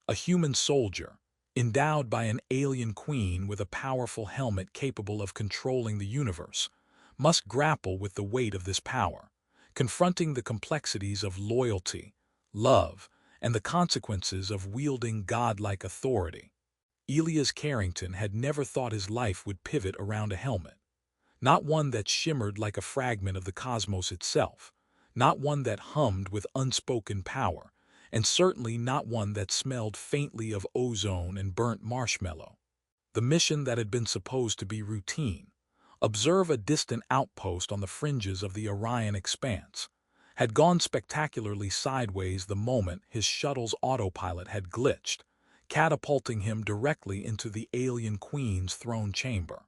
A human soldier, endowed by an alien queen with a powerful helmet capable of controlling the universe, must grapple with the weight of this power, confronting the complexities of loyalty, love, and the consequences of wielding godlike authority. Elias Carrington had never thought his life would pivot around a helmet. Not one that shimmered like a fragment of the cosmos itself, not one that hummed with unspoken power, and certainly not one that smelled faintly of ozone and burnt marshmallow. The mission that had been supposed to be routine, observe a distant outpost on the fringes of the Orion expanse, had gone spectacularly sideways the moment his shuttle's autopilot had glitched, catapulting him directly into the alien queen's throne chamber.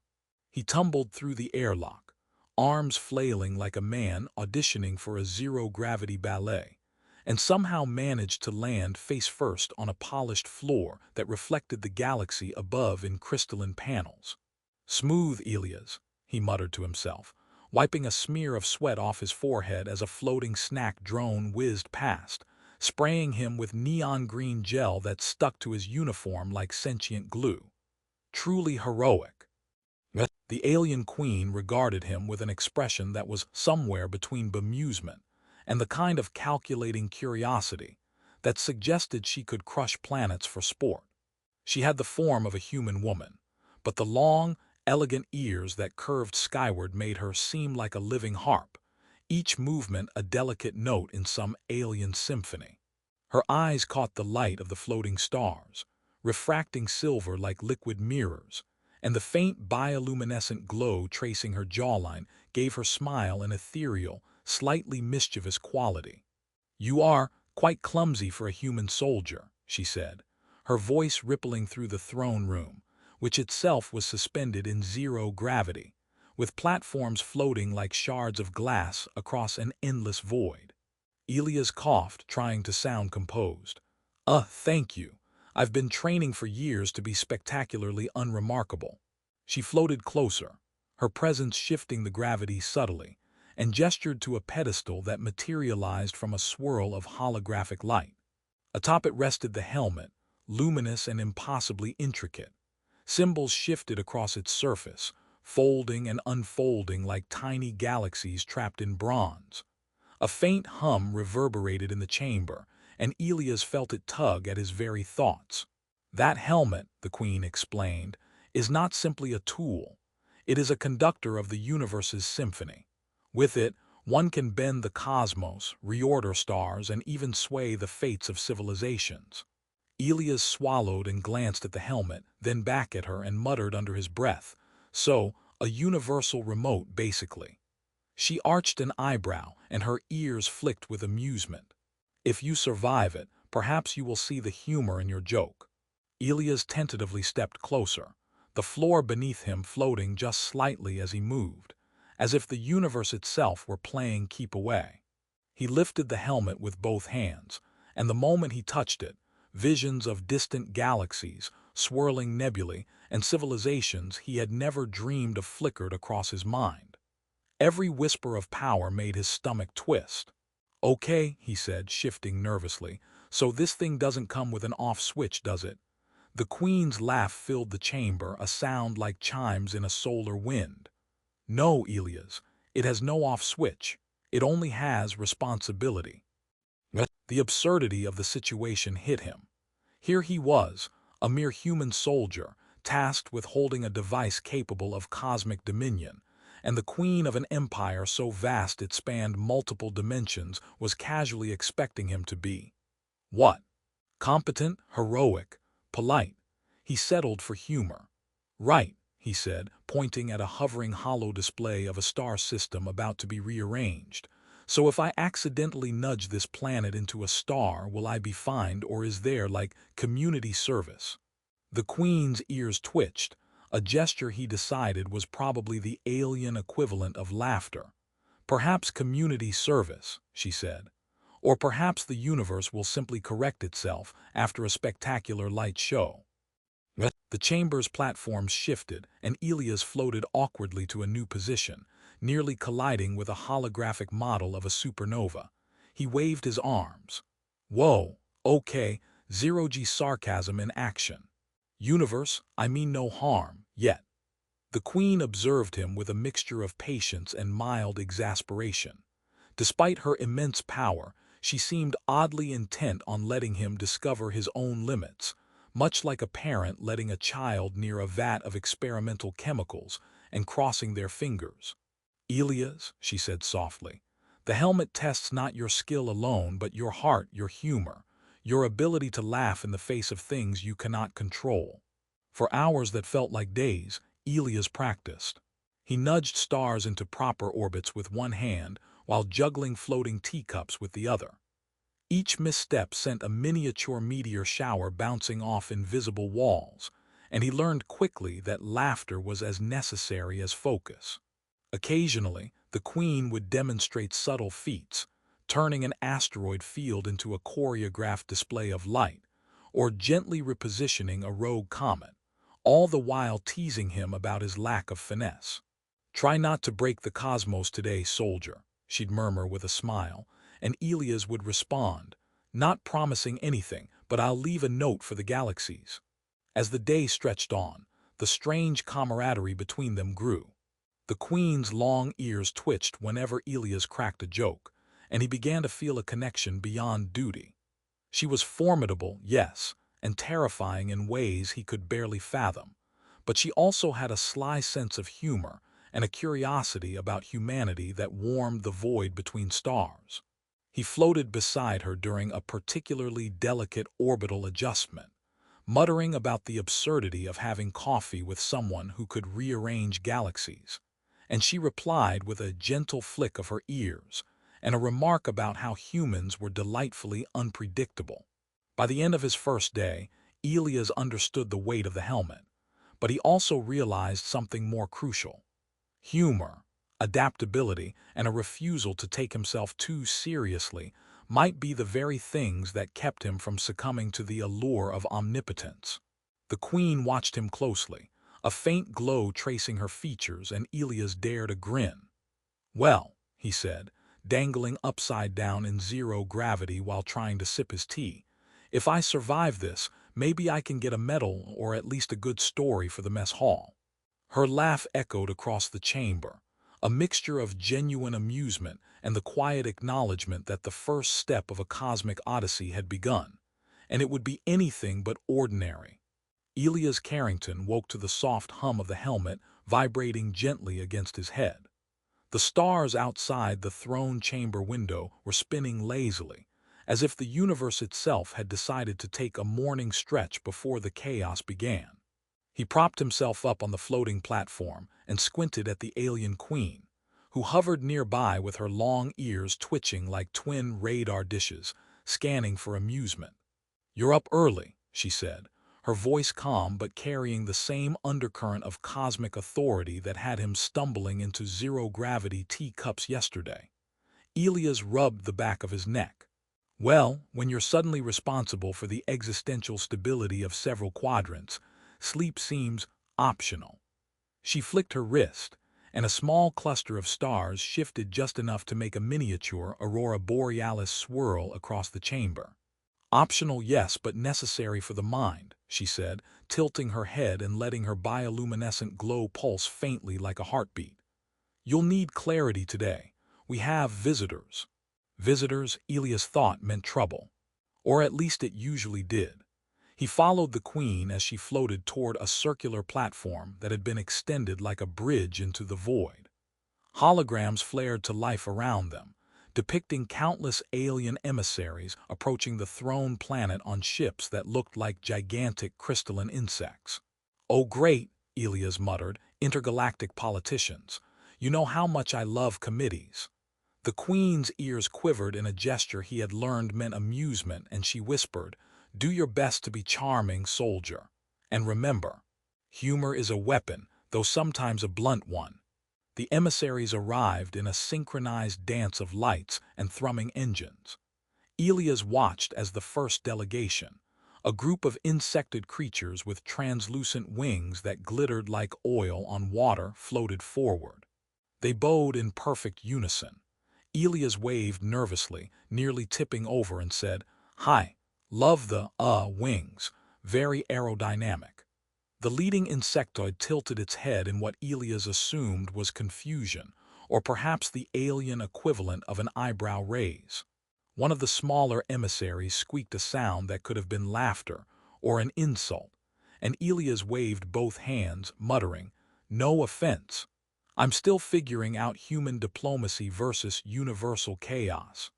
He tumbled through the airlock, arms flailing like a man auditioning for a zero-gravity ballet, and somehow managed to land face-first on a polished floor that reflected the galaxy above in crystalline panels. "Smooth, Elias," he muttered to himself, wiping a smear of sweat off his forehead as a floating snack drone whizzed past, spraying him with neon-green gel that stuck to his uniform like sentient glue. Truly heroic. The alien queen regarded him with an expression that was somewhere between bemusement and the kind of calculating curiosity that suggested she could crush planets for sport. She had the form of a human woman, but the long, elegant ears that curved skyward made her seem like a living harp, each movement a delicate note in some alien symphony. Her eyes caught the light of the floating stars, refracting silver like liquid mirrors, and the faint bioluminescent glow tracing her jawline gave her smile an ethereal, slightly mischievous quality. "You are quite clumsy for a human soldier," she said, her voice rippling through the throne room, which itself was suspended in zero gravity, with platforms floating like shards of glass across an endless void. Elias coughed, trying to sound composed. Thank you. I've been training for years to be spectacularly unremarkable." She floated closer, her presence shifting the gravity subtly, and gestured to a pedestal that materialized from a swirl of holographic light. Atop it rested the helmet, luminous and impossibly intricate. Symbols shifted across its surface, folding and unfolding like tiny galaxies trapped in bronze. A faint hum reverberated in the chamber, and Elias felt it tug at his very thoughts. "That helmet," the queen explained, "is not simply a tool. It is a conductor of the universe's symphony. With it, one can bend the cosmos, reorder stars, and even sway the fates of civilizations." Elias swallowed and glanced at the helmet, then back at her and muttered under his breath, "So, a universal remote, basically." She arched an eyebrow, and her ears flicked with amusement. "If you survive it, perhaps you will see the humor in your joke." Elias tentatively stepped closer, the floor beneath him floating just slightly as he moved, as if the universe itself were playing keep away. He lifted the helmet with both hands, and the moment he touched it, visions of distant galaxies, swirling nebulae, and civilizations he had never dreamed of flickered across his mind. Every whisper of power made his stomach twist. "Okay," he said, shifting nervously, "so this thing doesn't come with an off switch, does it?" The queen's laugh filled the chamber, a sound like chimes in a solar wind. "No, Elias, it has no off switch. It only has responsibility." The absurdity of the situation hit him. Here he was, a mere human soldier, tasked with holding a device capable of cosmic dominion, and the queen of an empire so vast it spanned multiple dimensions was casually expecting him to be. What? Competent, heroic, polite. He settled for humor. "Right," he said, pointing at a hovering holo display of a star system about to be rearranged. "So if I accidentally nudge this planet into a star, will I be fined, or is there, like, community service?" The queen's ears twitched, a gesture he decided was probably the alien equivalent of laughter. "Perhaps community service," she said. "Or perhaps the universe will simply correct itself after a spectacular light show." The chamber's platforms shifted, and Elias floated awkwardly to a new position, nearly colliding with a holographic model of a supernova. He waved his arms. "Whoa, okay, Zero-G sarcasm in action. Universe, I mean no harm, yet. The queen observed him with a mixture of patience and mild exasperation. Despite her immense power, she seemed oddly intent on letting him discover his own limits, much like a parent letting a child near a vat of experimental chemicals and crossing their fingers. Elias, she said softly, the helmet tests not your skill alone, but your heart, your humor, your ability to laugh in the face of things you cannot control. For hours that felt like days, Elias practiced. He nudged stars into proper orbits with one hand while juggling floating teacups with the other. Each misstep sent a miniature meteor shower bouncing off invisible walls, and he learned quickly that laughter was as necessary as focus. Occasionally, the queen would demonstrate subtle feats, turning an asteroid field into a choreographed display of light, or gently repositioning a rogue comet, all the while teasing him about his lack of finesse. "Try not to break the cosmos today, soldier," she'd murmur with a smile, and Elias would respond, "Not promising anything, but I'll leave a note for the galaxies." As the day stretched on, the strange camaraderie between them grew. The queen's long ears twitched whenever Elias cracked a joke, and he began to feel a connection beyond duty. She was formidable, yes, and terrifying in ways he could barely fathom, but she also had a sly sense of humor and a curiosity about humanity that warmed the void between stars. He floated beside her during a particularly delicate orbital adjustment, muttering about the absurdity of having coffee with someone who could rearrange galaxies, and she replied with a gentle flick of her ears and a remark about how humans were delightfully unpredictable. By the end of his first day, Elias understood the weight of the helmet, but he also realized something more crucial. Humor, adaptability, and a refusal to take himself too seriously might be the very things that kept him from succumbing to the allure of omnipotence. The queen watched him closely, a faint glow tracing her features, and Elias dared a grin. "Well," he said, dangling upside down in zero gravity while trying to sip his tea, "if I survive this, maybe I can get a medal or at least a good story for the mess hall." Her laugh echoed across the chamber, a mixture of genuine amusement and the quiet acknowledgement that the first step of a cosmic odyssey had begun, and it would be anything but ordinary. Elias Carrington woke to the soft hum of the helmet vibrating gently against his head. The stars outside the throne chamber window were spinning lazily, as if the universe itself had decided to take a morning stretch before the chaos began. He propped himself up on the floating platform and squinted at the alien queen, who hovered nearby with her long ears twitching like twin radar dishes, scanning for amusement. "You're up early," she said, her voice calm but carrying the same undercurrent of cosmic authority that had him stumbling into zero-gravity teacups yesterday. Elias rubbed the back of his neck. "Well, when you're suddenly responsible for the existential stability of several quadrants, sleep seems optional." She flicked her wrist, and a small cluster of stars shifted just enough to make a miniature aurora borealis swirl across the chamber. "Optional, yes, but necessary for the mind," she said, tilting her head and letting her bioluminescent glow pulse faintly like a heartbeat. "You'll need clarity today. We have visitors." Visitors, Elias thought, meant trouble. Or at least it usually did. He followed the queen as she floated toward a circular platform that had been extended like a bridge into the void. Holograms flared to life around them, depicting countless alien emissaries approaching the throne planet on ships that looked like gigantic crystalline insects. "Oh great," Elias muttered, "intergalactic politicians. You know how much I love committees." The queen's ears quivered in a gesture he had learned meant amusement, and she whispered, "Do your best to be charming, soldier. And remember, humor is a weapon, though sometimes a blunt one." The emissaries arrived in a synchronized dance of lights and thrumming engines. Elias watched as the first delegation, a group of insected creatures with translucent wings that glittered like oil on water, floated forward. They bowed in perfect unison. Elias waved nervously, nearly tipping over, and said, "Hi, Love the wings, very aerodynamic. The leading insectoid tilted its head in what Elias assumed was confusion, or perhaps the alien equivalent of an eyebrow raise. One of the smaller emissaries squeaked a sound that could have been laughter or an insult, and Elias waved both hands, muttering, "No offense. I'm still figuring out human diplomacy versus universal chaos."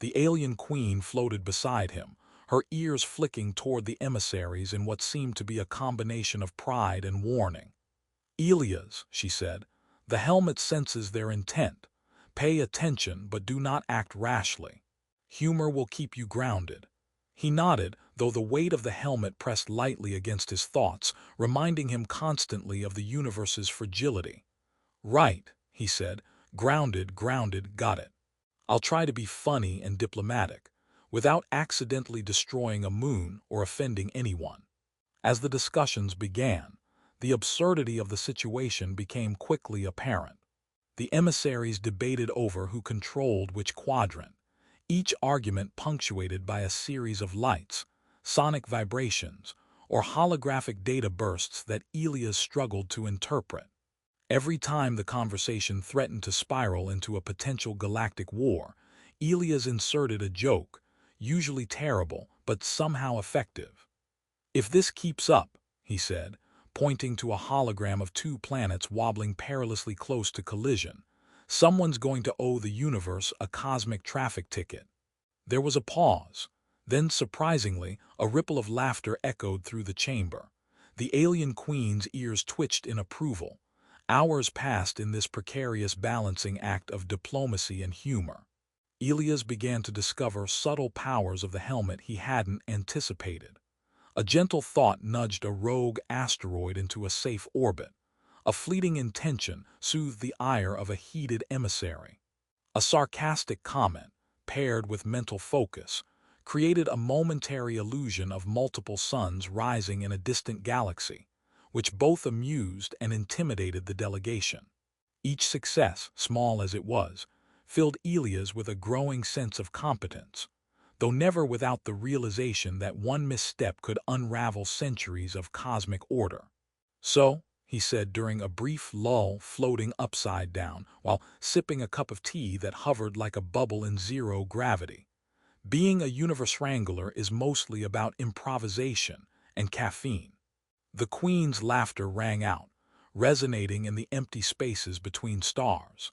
The alien queen floated beside him, her ears flicking toward the emissaries in what seemed to be a combination of pride and warning. "Elias," she said, "the helmet senses their intent. Pay attention, but do not act rashly. Humor will keep you grounded." He nodded, though the weight of the helmet pressed lightly against his thoughts, reminding him constantly of the universe's fragility. "Right," he said, "grounded, grounded, got it. I'll try to be funny and diplomatic, without accidentally destroying a moon or offending anyone." As the discussions began, the absurdity of the situation became quickly apparent. The emissaries debated over who controlled which quadrant, each argument punctuated by a series of lights, sonic vibrations, or holographic data bursts that Elias struggled to interpret. Every time the conversation threatened to spiral into a potential galactic war, Elias inserted a joke, usually terrible but somehow effective. "If this keeps up," he said, pointing to a hologram of two planets wobbling perilously close to collision, "someone's going to owe the universe a cosmic traffic ticket." There was a pause. Then, surprisingly, a ripple of laughter echoed through the chamber. The alien queen's ears twitched in approval. Hours passed in this precarious balancing act of diplomacy and humor. Elias began to discover subtle powers of the helmet he hadn't anticipated. A gentle thought nudged a rogue asteroid into a safe orbit. A fleeting intention soothed the ire of a heated emissary. A sarcastic comment, paired with mental focus, created a momentary illusion of multiple suns rising in a distant galaxy, which both amused and intimidated the delegation. Each success, small as it was, filled Elias with a growing sense of competence, though never without the realization that one misstep could unravel centuries of cosmic order. "So," he said during a brief lull, floating upside down while sipping a cup of tea that hovered like a bubble in zero gravity, "being a universe wrangler is mostly about improvisation and caffeine." The queen's laughter rang out, resonating in the empty spaces between stars.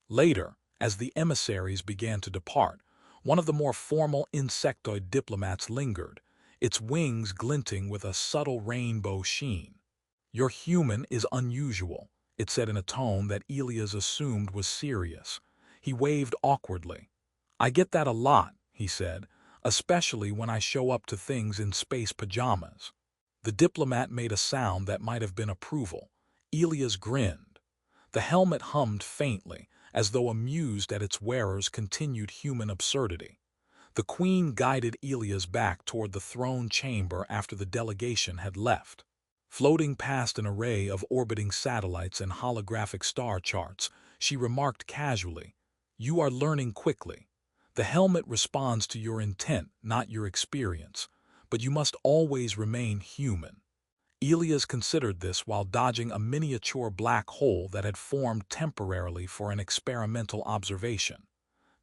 Later, as the emissaries began to depart, one of the more formal insectoid diplomats lingered, its wings glinting with a subtle rainbow sheen. "Your human is unusual," it said in a tone that Elias assumed was serious. He waved awkwardly. "I get that a lot," he said, "especially when I show up to things in space pajamas." The diplomat made a sound that might have been approval. Elias grinned. The helmet hummed faintly, as though amused at its wearer's continued human absurdity. The queen guided Elias back toward the throne chamber after the delegation had left. Floating past an array of orbiting satellites and holographic star charts, she remarked casually, "You are learning quickly. The helmet responds to your intent, not your experience, but you must always remain human." Elias considered this while dodging a miniature black hole that had formed temporarily for an experimental observation.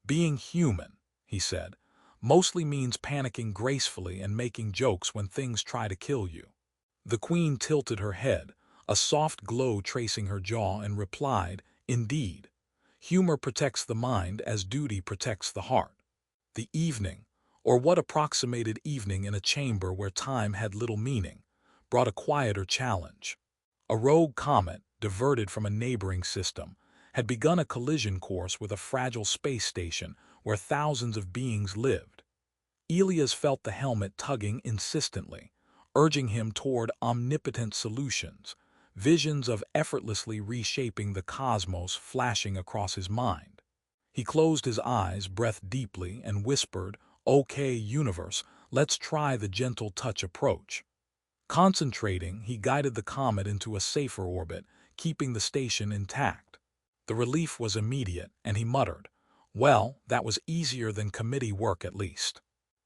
"Being human," he said, "mostly means panicking gracefully and making jokes when things try to kill you." The queen tilted her head, a soft glow tracing her jaw, and replied, "Indeed. Humor protects the mind as duty protects the heart." The evening, or what approximated evening in a chamber where time had little meaning, brought a quieter challenge. A rogue comet, diverted from a neighboring system, had begun a collision course with a fragile space station where thousands of beings lived. Elias felt the helmet tugging insistently, urging him toward omnipotent solutions, visions of effortlessly reshaping the cosmos flashing across his mind. He closed his eyes, breathed deeply, and whispered, "Okay, universe, let's try the gentle touch approach." Concentrating, he guided the comet into a safer orbit, keeping the station intact. The relief was immediate, and he muttered, "Well, that was easier than committee work at least."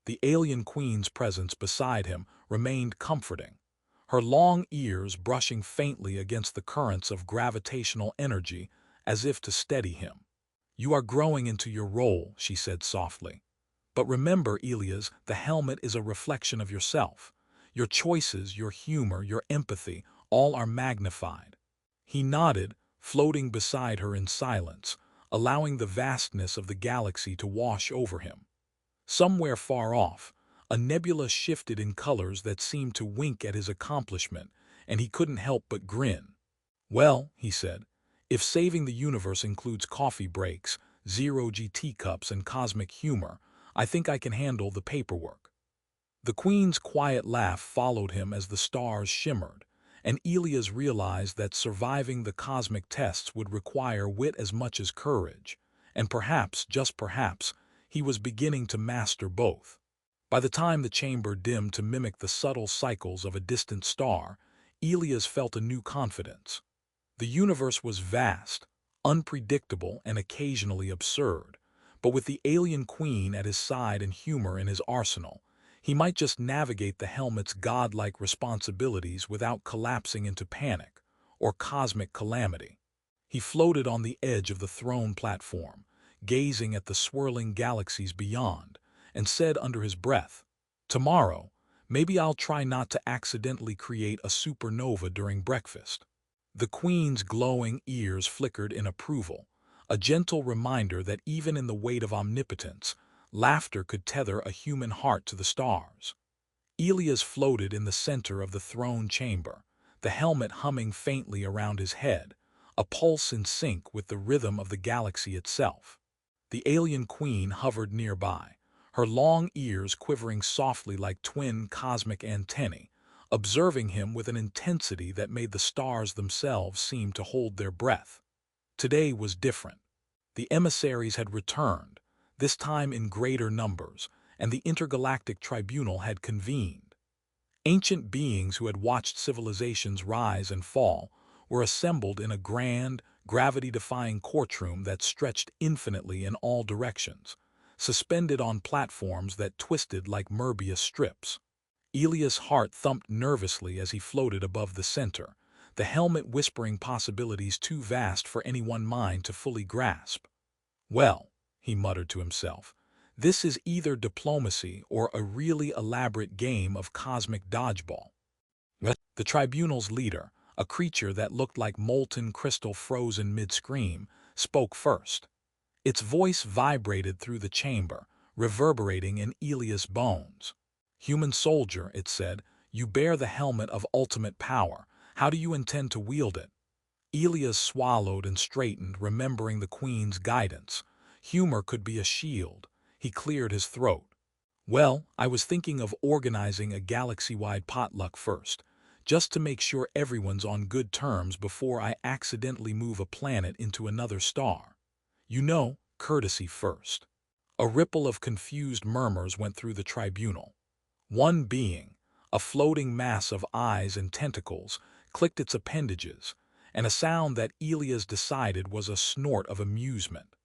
The alien queen's presence beside him remained comforting, her long ears brushing faintly against the currents of gravitational energy as if to steady him. "You are growing into your role," she said softly. "But remember, Elias, the helmet is a reflection of yourself. Your choices, your humor, your empathy, all are magnified." He nodded, floating beside her in silence, allowing the vastness of the galaxy to wash over him. Somewhere far off, a nebula shifted in colors that seemed to wink at his accomplishment, and he couldn't help but grin. "Well," he said, "if saving the universe includes coffee breaks, zero-G teacups, and cosmic humor, I think I can handle the paperwork." The Queen's quiet laugh followed him as the stars shimmered, and Elias realized that surviving the cosmic tests would require wit as much as courage, and perhaps, just perhaps, he was beginning to master both. By the time the chamber dimmed to mimic the subtle cycles of a distant star, Elias felt a new confidence. The universe was vast, unpredictable, and occasionally absurd, but with the alien queen at his side and humor in his arsenal, he might just navigate the helmet's godlike responsibilities without collapsing into panic or cosmic calamity. He floated on the edge of the throne platform, gazing at the swirling galaxies beyond, and said under his breath, "Tomorrow, maybe I'll try not to accidentally create a supernova during breakfast." The Queen's glowing ears flickered in approval, a gentle reminder that even in the weight of omnipotence, laughter could tether a human heart to the stars. Elias floated in the center of the throne chamber, the helmet humming faintly around his head, a pulse in sync with the rhythm of the galaxy itself. The alien queen hovered nearby, her long ears quivering softly like twin cosmic antennae, observing him with an intensity that made the stars themselves seem to hold their breath. Today was different. The emissaries had returned, this time in greater numbers, and the intergalactic tribunal had convened. Ancient beings who had watched civilizations rise and fall were assembled in a grand, gravity-defying courtroom that stretched infinitely in all directions, suspended on platforms that twisted like Möbius strips. Elias' heart thumped nervously as he floated above the center, the helmet whispering possibilities too vast for any one mind to fully grasp. "Well," he muttered to himself, "this is either diplomacy or a really elaborate game of cosmic dodgeball." The tribunal's leader, a creature that looked like molten crystal frozen mid-scream, spoke first. Its voice vibrated through the chamber, reverberating in Elias' bones. "Human soldier," it said, "you bear the helmet of ultimate power. How do you intend to wield it?" Elias swallowed and straightened, remembering the Queen's guidance. Humor could be a shield. He cleared his throat. "Well, I was thinking of organizing a galaxy-wide potluck first, just to make sure everyone's on good terms before I accidentally move a planet into another star. You know, courtesy first." A ripple of confused murmurs went through the tribunal. One being, a floating mass of eyes and tentacles, clicked its appendages, and a sound that Elias decided was a snort of amusement.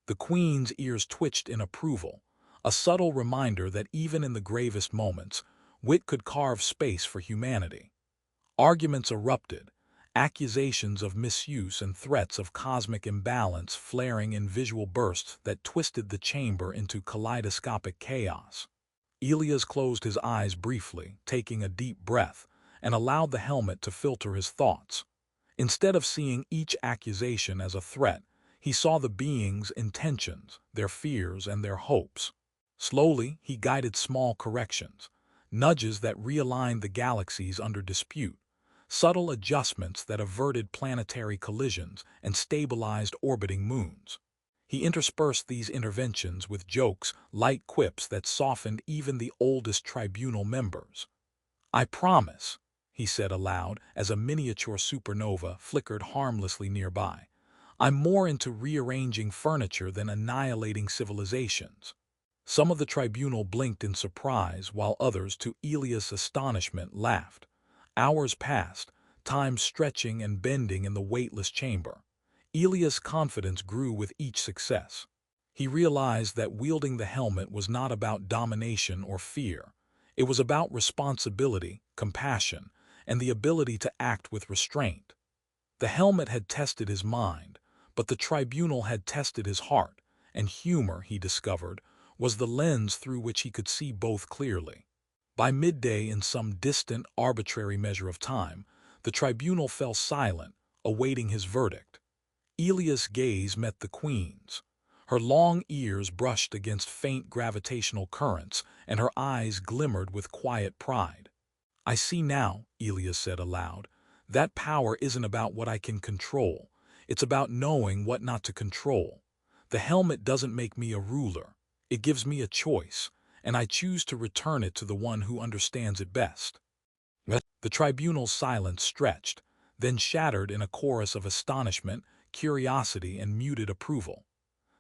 The Queen's ears twitched in approval, a subtle reminder that even in the gravest moments, wit could carve space for humanity. Arguments erupted, accusations of misuse and threats of cosmic imbalance flaring in visual bursts that twisted the chamber into kaleidoscopic chaos. Elias closed his eyes briefly, taking a deep breath, and allowed the helmet to filter his thoughts. Instead of seeing each accusation as a threat, he saw the being's intentions, their fears, and their hopes. Slowly, he guided small corrections, nudges that realigned the galaxies under dispute, subtle adjustments that averted planetary collisions and stabilized orbiting moons. He interspersed these interventions with jokes, light quips that softened even the oldest tribunal members. "I promise," he said aloud as a miniature supernova flickered harmlessly nearby. "I'm more into rearranging furniture than annihilating civilizations." Some of the tribunal blinked in surprise, while others, to Elias' astonishment, laughed. Hours passed, time stretching and bending in the weightless chamber. Elias' confidence grew with each success. He realized that wielding the helmet was not about domination or fear. It was about responsibility, compassion, and the ability to act with restraint. The helmet had tested his mind, but the tribunal had tested his heart, and humor, he discovered, was the lens through which he could see both clearly. By midday, in some distant, arbitrary measure of time, the tribunal fell silent, awaiting his verdict. Elia's gaze met the queen's. Her long ears brushed against faint gravitational currents, and her eyes glimmered with quiet pride. "I see now," Elia said aloud, "that power isn't about what I can control. It's about knowing what not to control. The helmet doesn't make me a ruler. It gives me a choice, and I choose to return it to the one who understands it best." The tribunal's silence stretched, then shattered in a chorus of astonishment, curiosity, and muted approval.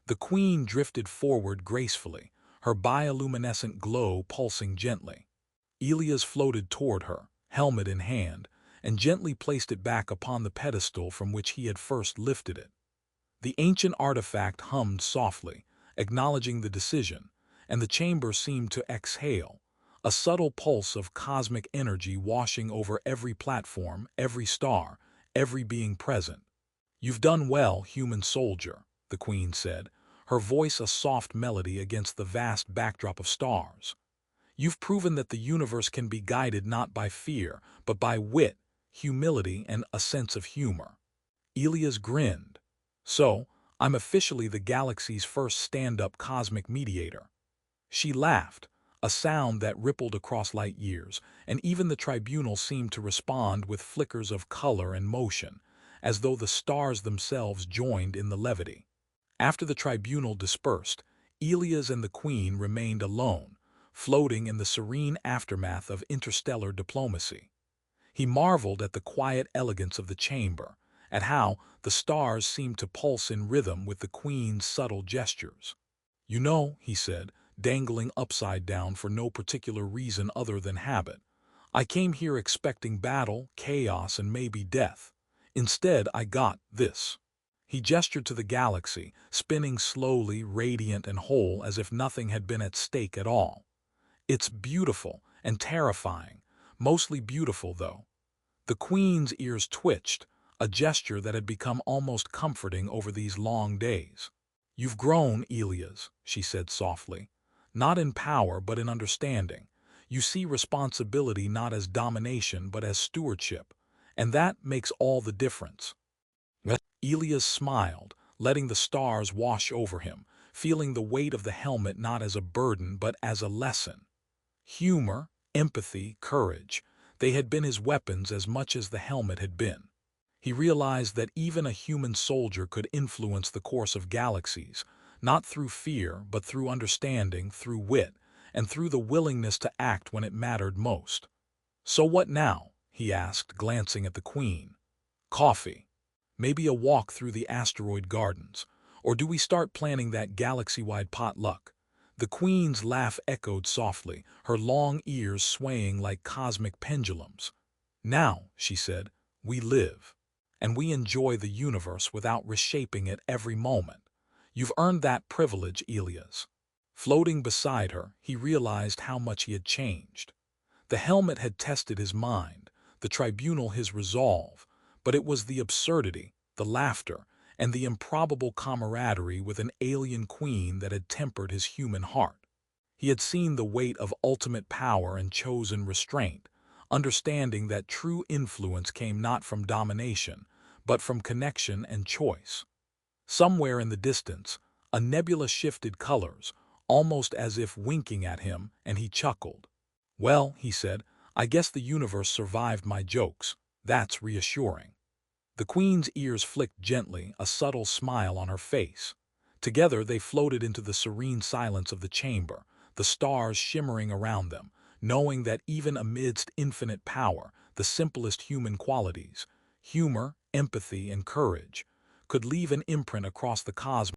The queen drifted forward gracefully, her bioluminescent glow pulsing gently. Elias floated toward her, helmet in hand, and gently placed it back upon the pedestal from which he had first lifted it. The ancient artifact hummed softly, acknowledging the decision, and the chamber seemed to exhale, a subtle pulse of cosmic energy washing over every platform, every star, every being present. "You've done well, human soldier," the queen said, her voice a soft melody against the vast backdrop of stars. "You've proven that the universe can be guided not by fear, but by wit, humility, and a sense of humor." Elias grinned. "So, I'm officially the galaxy's first stand-up cosmic mediator." She laughed, a sound that rippled across light years, and even the tribunal seemed to respond with flickers of color and motion, as though the stars themselves joined in the levity. After the tribunal dispersed, Elias and the queen remained alone, floating in the serene aftermath of interstellar diplomacy. He marveled at the quiet elegance of the chamber, at how the stars seemed to pulse in rhythm with the queen's subtle gestures. "You know," he said, dangling upside down for no particular reason other than habit, "I came here expecting battle, chaos, and maybe death. Instead, I got this." He gestured to the galaxy, spinning slowly, radiant and whole, as if nothing had been at stake at all. "It's beautiful and terrifying, mostly beautiful, though." The queen's ears twitched, a gesture that had become almost comforting over these long days. "You've grown, Elias," she said softly. "Not in power, but in understanding. You see responsibility not as domination, but as stewardship, and that makes all the difference." Elias smiled, letting the stars wash over him, feeling the weight of the helmet not as a burden but as a lesson. Humor, empathy, courage, they had been his weapons as much as the helmet had been. He realized that even a human soldier could influence the course of galaxies, not through fear but through understanding, through wit, and through the willingness to act when it mattered most. "So what now?" he asked, glancing at the queen. "Coffee. Maybe a walk through the asteroid gardens. Or do we start planning that galaxy-wide potluck?" The queen's laugh echoed softly, her long ears swaying like cosmic pendulums. "Now," she said, "we live. And we enjoy the universe without reshaping it every moment. You've earned that privilege, Elias." Floating beside her, he realized how much he had changed. The helmet had tested his mind, the tribunal his resolve, but it was the absurdity, the laughter, and the improbable camaraderie with an alien queen that had tempered his human heart. He had seen the weight of ultimate power and chosen restraint, understanding that true influence came not from domination, but from connection and choice. Somewhere in the distance, a nebula shifted colors, almost as if winking at him, and he chuckled. "Well," he said, "I guess the universe survived my jokes. That's reassuring." The queen's ears flicked gently, a subtle smile on her face. Together they floated into the serene silence of the chamber, the stars shimmering around them, knowing that even amidst infinite power, the simplest human qualities, humor, empathy, and courage, could leave an imprint across the cosmos.